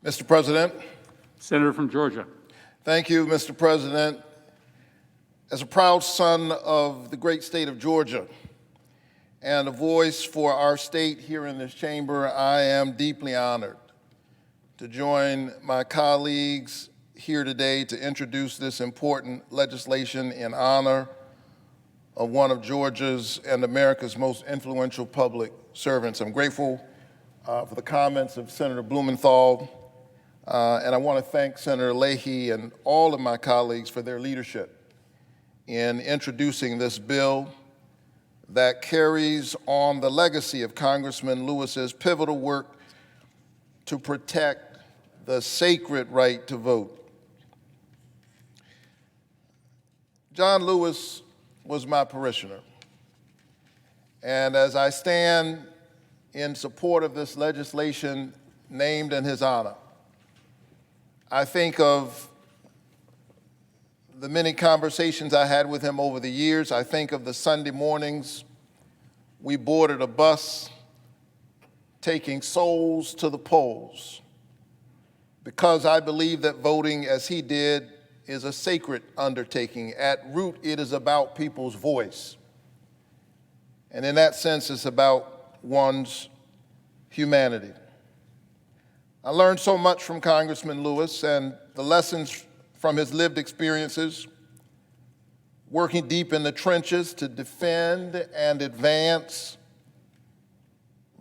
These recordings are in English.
Mr. President. Senator from Georgia. Thank you, Mr. President. As a proud son of the great state of Georgia and a voice for our state here in this chamber, I am deeply honored to join my colleagues here today to introduce this important legislation in honor of one of Georgia's and America's most influential public servants. I'm grateful for the comments of Senator Blumenthal, and I want to thank Senator Leahy and all of my colleagues for their leadership in introducing this bill that carries on the legacy of Congressman Lewis's pivotal work to protect the sacred right to vote. John Lewis was my parishioner, and as I stand in support of this legislation named in his honor, I think of the many conversations I had with him over the years. I think of the Sunday mornings we boarded a bus taking souls to the polls, because I believe that voting, as he did, is a sacred undertaking. At root, it is about people's voice. And in that sense, it's about one's humanity. I learned so much from Congressman Lewis, and the lessons from his lived experiences, working deep in the trenches to defend and advance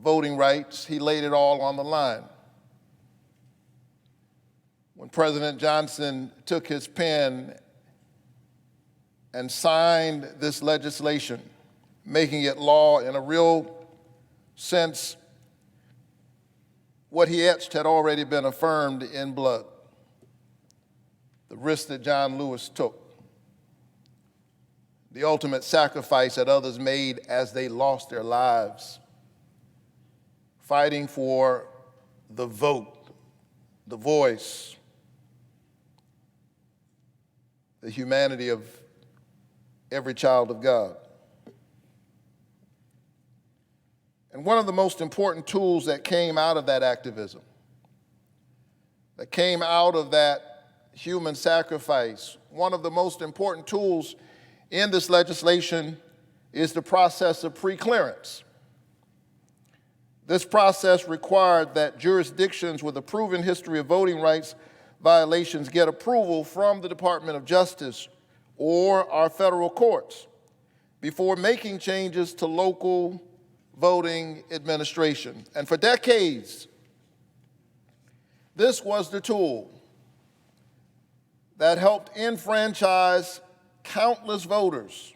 voting rights. He laid it all on the line. When President Johnson took his pen and signed this legislation, making it law in a real sense, what he etched had already been affirmed in blood. The risk that John Lewis took, the ultimate sacrifice that others made as they lost their lives, fighting for the vote, the voice, the humanity of every child of God. And one of the most important tools that came out of that activism, that came out of that human sacrifice, one of the most important tools in this legislation is the process of pre-clearance. This process required that jurisdictions with a proven history of voting rights violations get approval from the Department of Justice or our federal courts before making changes to local voting administration. And for decades, this was the tool that helped enfranchise countless voters,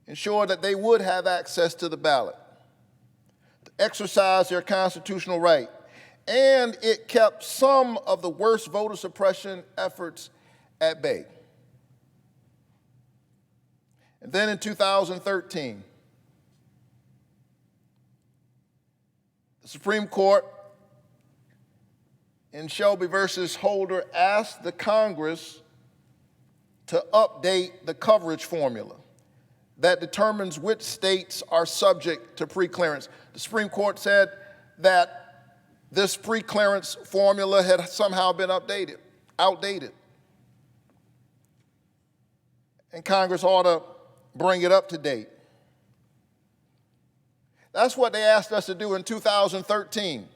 ensure that they would have access to the ballot, to exercise their constitutional right, and it kept some of the worst voter suppression efforts at bay. And then in 2013, the Supreme Court in Shelby versus Holder asked the Congress to update the coverage formula that determines which states are subject to preclearance. The Supreme Court said that this preclearance formula had somehow been outdated. And Congress ought to bring it up to date. That's what they asked us to do in 2013.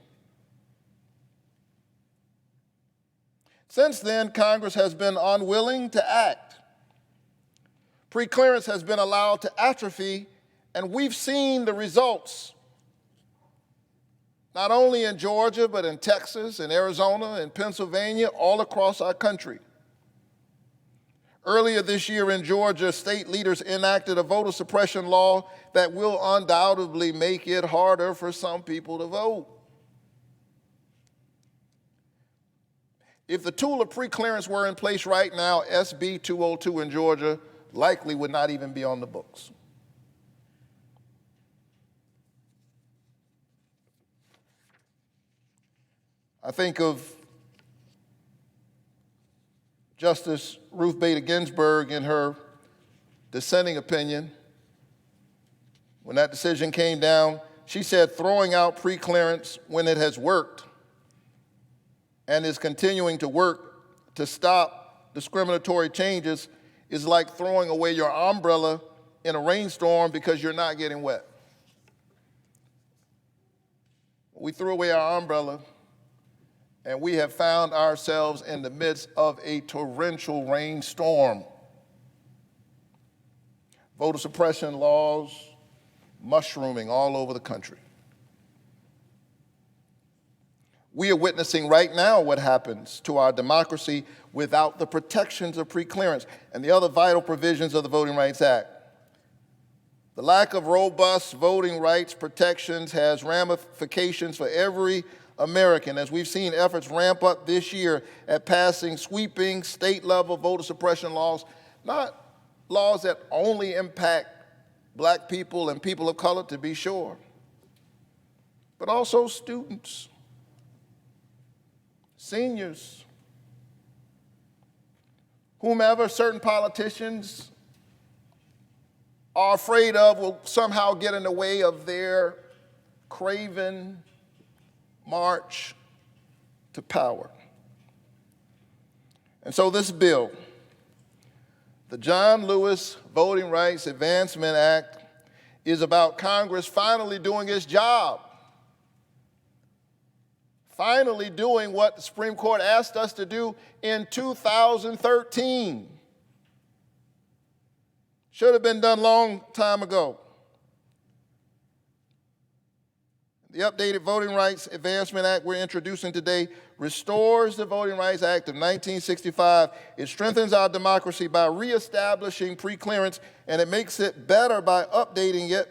Since then, Congress has been unwilling to act. Preclearance has been allowed to atrophy, and we've seen the results, not only in Georgia, but in Texas, in Arizona, in Pennsylvania, all across our country. Earlier this year in Georgia, state leaders enacted a voter suppression law that will undoubtedly make it harder for some people to vote. If the tool of preclearance were in place right now, SB 202 in Georgia likely would not even be on the books. I think of Justice Ruth Bader Ginsburg in her dissenting opinion. When that decision came down, she said throwing out preclearance when it has worked and is continuing to work to stop discriminatory changes is like throwing away your umbrella in a rainstorm because you're not getting wet. We threw away our umbrella, and we have found ourselves in the midst of a torrential rainstorm. Voter suppression laws mushrooming all over the country. We are witnessing right now what happens to our democracy without the protections of preclearance and the other vital provisions of the Voting Rights Act. The lack of robust voting rights protections has ramifications for every American, as we've seen efforts ramp up this year at passing sweeping state-level voter suppression laws, not laws that only impact black people and people of color, to be sure, but also students, seniors, whomever certain politicians are afraid of will somehow get in the way of their craven march to power. And so this bill, the John Lewis Voting Rights Advancement Act, is about Congress finally doing its job, finally doing what the Supreme Court asked us to do in 2013. Should have been done a long time ago. The updated Voting Rights Advancement Act we're introducing today restores the Voting Rights Act of 1965. It strengthens our democracy by reestablishing preclearance, and it makes it better by updating it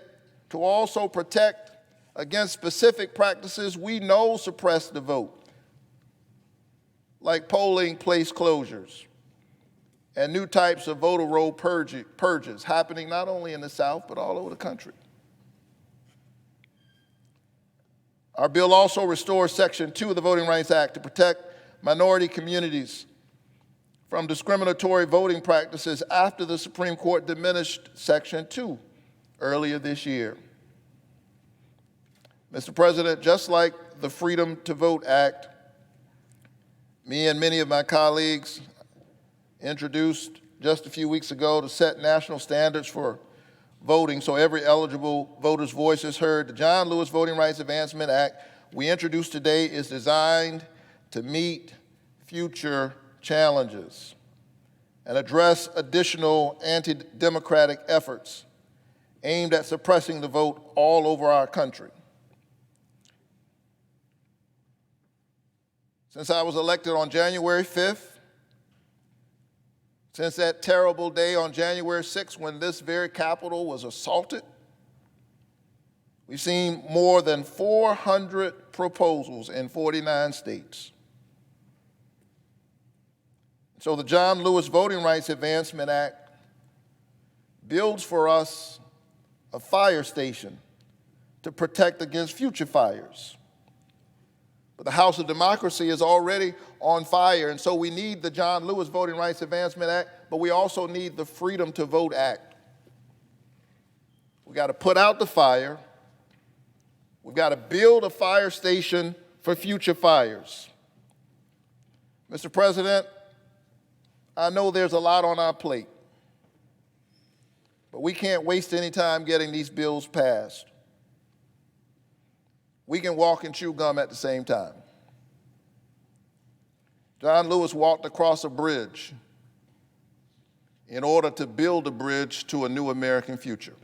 to also protect against specific practices we know suppress the vote, like polling place closures and new types of voter roll purges happening not only in the South, but all over the country. Our bill also restores Section 2 of the Voting Rights Act to protect minority communities from discriminatory voting practices after the Supreme Court diminished Section 2 earlier this year. Mr. President, just like the Freedom to Vote Act, me and many of my colleagues introduced just a few weeks ago to set national standards for voting so every eligible voter's voice is heard. The John Lewis Voting Rights Advancement Act we introduced today is designed to meet future challenges and address additional anti-democratic efforts aimed at suppressing the vote all over our country. Since I was elected on January 5th, since that terrible day on January 6th when this very Capitol was assaulted, we've seen more than 400 proposals in 49 states. So the John Lewis Voting Rights Advancement Act builds for us a fire station to protect against future fires. But the House of Democracy is already on fire, and so we need the John Lewis Voting Rights Advancement Act, but we also need the Freedom to Vote Act. We've got to put out the fire. We've got to build a fire station for future fires. Mr. President, I know there's a lot on our plate, but we can't waste any time getting these bills passed. We can walk and chew gum at the same time. John Lewis walked across a bridge in order to build a bridge to a new American future.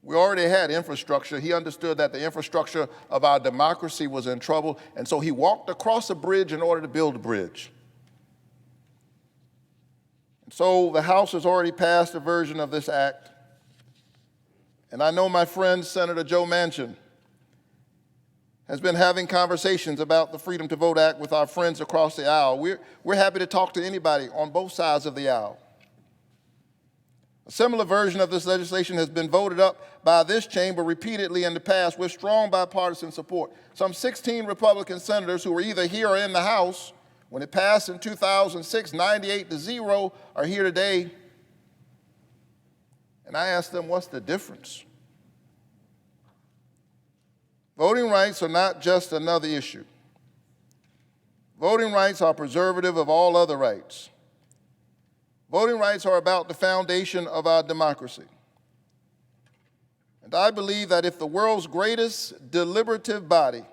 We already had infrastructure. He understood that the infrastructure of our democracy was in trouble, and so he walked across a bridge in order to build a bridge. And so the House has already passed a version of this act, and I know my friend Senator Joe Manchin has been having conversations about the Freedom to Vote Act with our friends across the aisle. We're happy to talk to anybody on both sides of the aisle. A similar version of this legislation has been voted up by this chamber repeatedly in the past with strong bipartisan support. Some 16 Republican senators who were either here or in the House when it passed in 2006, 98-0, are here today. And I asked them, what's the difference? Voting rights are not just another issue. Voting rights are preservative of all other rights. Voting rights are about the foundation of our democracy. And I believe that if the world's greatest deliberative body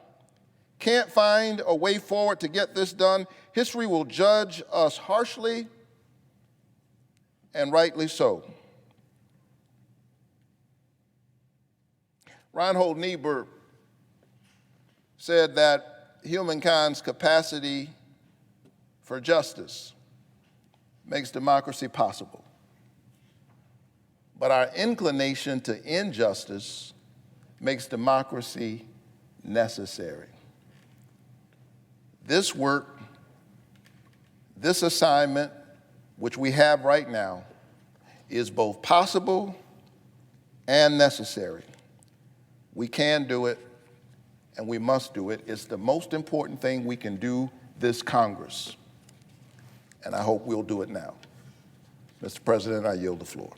can't find a way forward to get this done, history will judge us harshly, and rightly so. Reinhold Niebuhr said that humankind's capacity for justice makes democracy possible, but our inclination to injustice makes democracy necessary. This work, this assignment, which we have right now, is both possible and necessary. We can do it, and we must do it. It's the most important thing we can do this Congress, and I hope we'll do it now. Mr. President, I yield the floor.